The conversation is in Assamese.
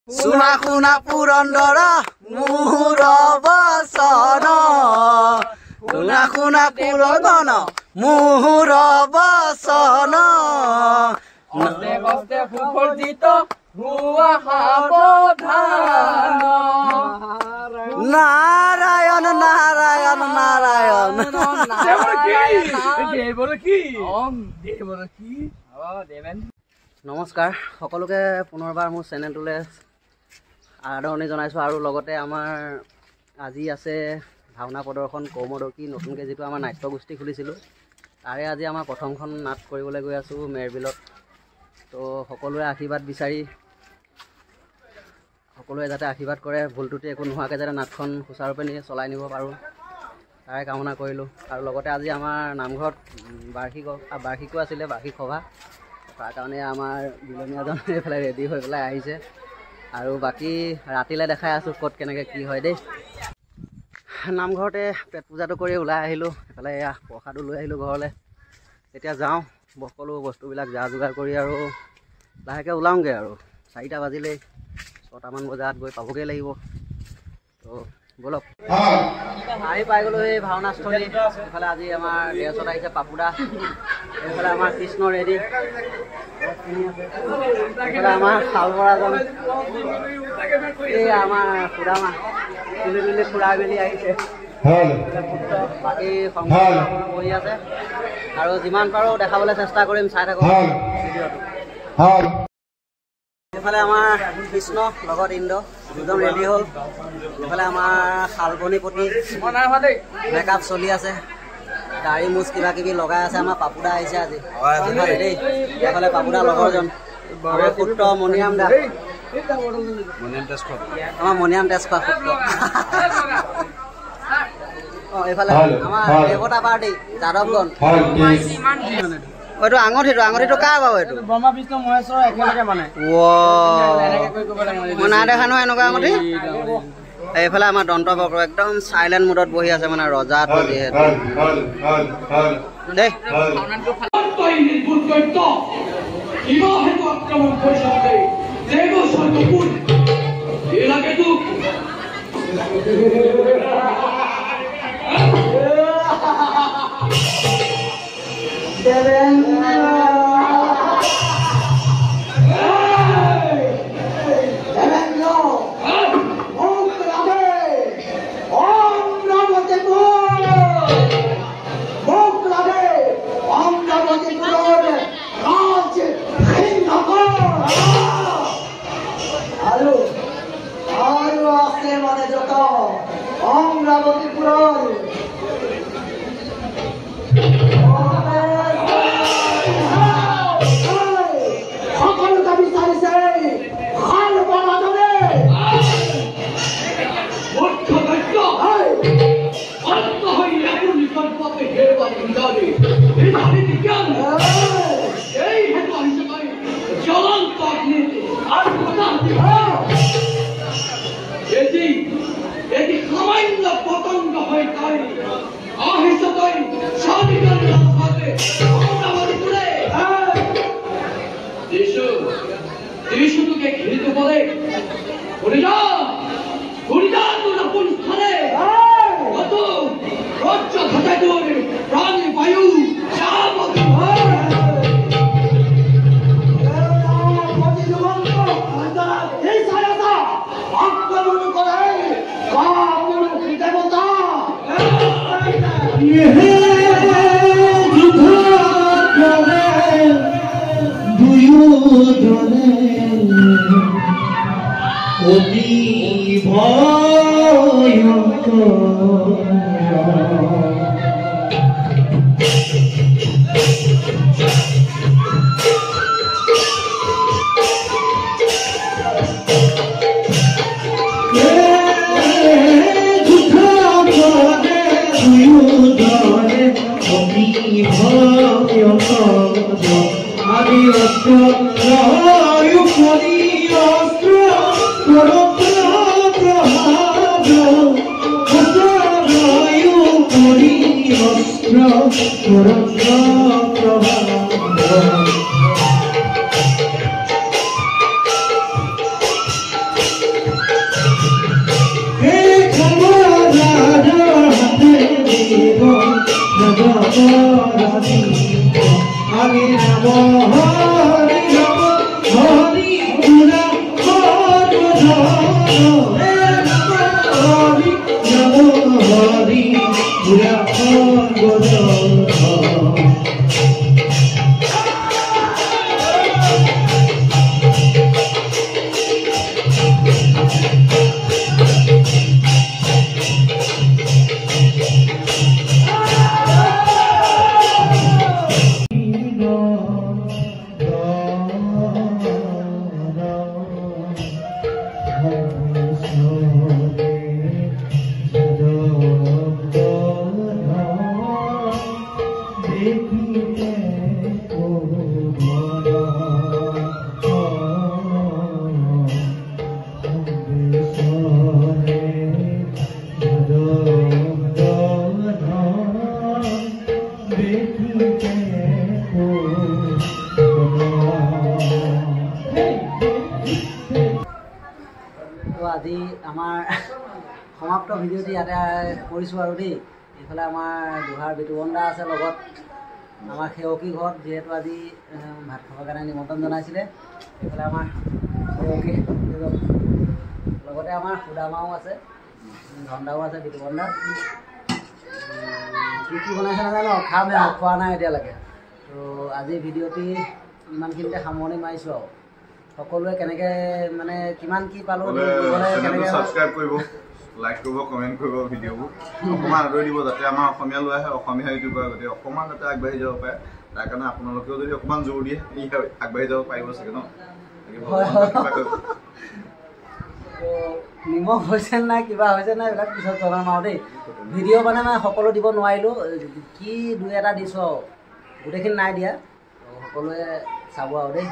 শুনা শুনা পুৰন্দৰ মোৰ বচন শুনা শুনা পুৰন্দৰ মোৰ বচন কষ্টে কষ্টে সুফলিত হোৱা সাৱধান নাৰায়ণ নাৰায়ণ নাৰায়ণ নমস্কাৰ সকলোকে পুনৰবাৰ মোৰ চেনেলটোলৈ আদৰণি জনাইছোঁ আৰু লগতে আমাৰ আজি আছে ভাওনা প্ৰদৰ্শন কৌমদকী নতুনকৈ যিটো আমাৰ নাট্যগোষ্ঠী খুলিছিলোঁ তাৰে আজি আমাৰ প্ৰথমখন নাট কৰিবলৈ গৈ আছোঁ মেৰবিলত। তো সকলোৰে আশীৰ্বাদ বিচাৰি সকলোৱে যাতে আশীৰ্বাদ কৰে ভুল ত্ৰুটি একো নোহোৱাকৈ যাতে নাটখন সুচাৰুৰূপে চলাই নিব পাৰোঁ তাৰে কামনা কৰিলোঁ। আৰু লগতে আজি আমাৰ নামঘৰত বাৰ্ষিকো আছিলে বাৰ্ষিক সভা তাৰ কাৰণে আমাৰ বিলনীয়াজন এইফালে ৰেডি হৈ পেলাই আহিছে আৰু বাকী ৰাতিলৈ দেখাই আছোঁ ক'ত কেনেকৈ কি হয় দেই। নামঘৰতে পেট পূজাটো কৰি ওলাই আহিলোঁ এইফালে এয়া প্ৰসাদো লৈ আহিলোঁ ঘৰলৈ। এতিয়া যাওঁ সকলো বস্তুবিলাক যা যোগাৰ কৰি আৰু লাহেকৈ ওলাওঁগৈ আৰু 4টা বাজিলেই 6টামান বজাত গৈ পাবগৈ লাগিব। তো বলক আহি পাই গ'লোঁ এই ভাওনাস্থলী। এইফালে আজি আমাৰ ডেছত আহিছে পাপুদা, এইফালে আমাৰ কৃষ্ণ ৰেডি, এইফালে আমাৰ শালবৰাজন, এই আমাৰ খুৰামা তুলি তুলি ফুৰাই মেলি আহিছে, বাকী সংঘ বহি আছে আৰু যিমান পাৰোঁ দেখাবলৈ চেষ্টা কৰিম। চাই থাকোঁ ভিডিঅ'টো। এইফালে আমাৰ কৃষ্ণ লগত ইন্দ্ৰ দুজন ৰেডি হ'ল। এইফালে আমাৰ শালবনীপতি মেকআপ চলি আছে, দাড়ি মুচ কিবা কিবি লগাই আছে। আমাৰ পাপুদা আহিছে আজি এইফালে দেই, এইফালে পাপুদা লগৰজন আমাৰ পুত্ৰ মণিৰাম দা, আমাৰ মণিৰাম তেজখোৱা পুত্ৰ। এইফালে আমাৰ দেৱতা পাৰ্টি যাদৱগঞ্জ। এইটো আঙঠিটো কাৰ বাৰু? এইটো ব্ৰহ্মা বিষ্ণু মহেশ্বৰ একেলগে মানে মই নাই দেখা নহয় এনেকুৱা আঙঠি। এইফালে আমাৰ দন্তবক্ৰ একদম চাইলেণ্ট মুডত বহি আছে মানে ৰজাটো যিহেতু দেই। আজি আমাৰ সমাপ্ত ভিডিঅ'টি ইয়াতে কৰিছোঁ আৰু দেই। এইফালে আমাৰ দুহাৰ বিতুবন্দা আছে, লগত আমাৰ সেৱকী ঘৰত যিহেতু আজি ভাত খাবৰ কাৰণে নিমন্ত্ৰণ জনাইছিলে। এইফালে আমাৰ সেৱকী, লগতে আমাৰ সুদামাও আছে, ধন্দাও আছে বিতুবন্দাত। কি বনাইছে নাজানো, খামহে আৰু, খোৱা নাই এতিয়ালৈকে। তো আজিৰ ভিডিঅ'টি ইমানখিনিতে সামৰণি মাৰিছোঁ আৰু। সকলোৱে কেনেকৈ মানে কিমান কি পালোঁ, ছাবস্ক্ৰাইব কৰিব, লাইক কৰিব, কমেণ্ট কৰিব, ভিডিঅ'বোৰ অকণমান আদৰি দিব, যাতে আমাৰ অসমীয়া ল'ৰাই অসমীয়া ইউটিউবাৰ গতিকে অকণমান যাতে আগবাঢ়ি যাব পাৰে। তাৰ কাৰণে আপোনালোকেও যদি অকণমান জোৰ দিয়ে আগবাঢ়ি যাব পাৰিব চাগে ন। নিমখ হৈছে নাই, কিবা হৈছে নাই, এইবিলাক পিছত জনাম আৰু দেই। ভিডিঅ' মানে সকলো দিব নোৱাৰিলোঁ, কি দুই এটা দিছোঁ আৰু, গোটেইখিনি নাই দিয়া। সকলোৱে চাব আৰু দেই।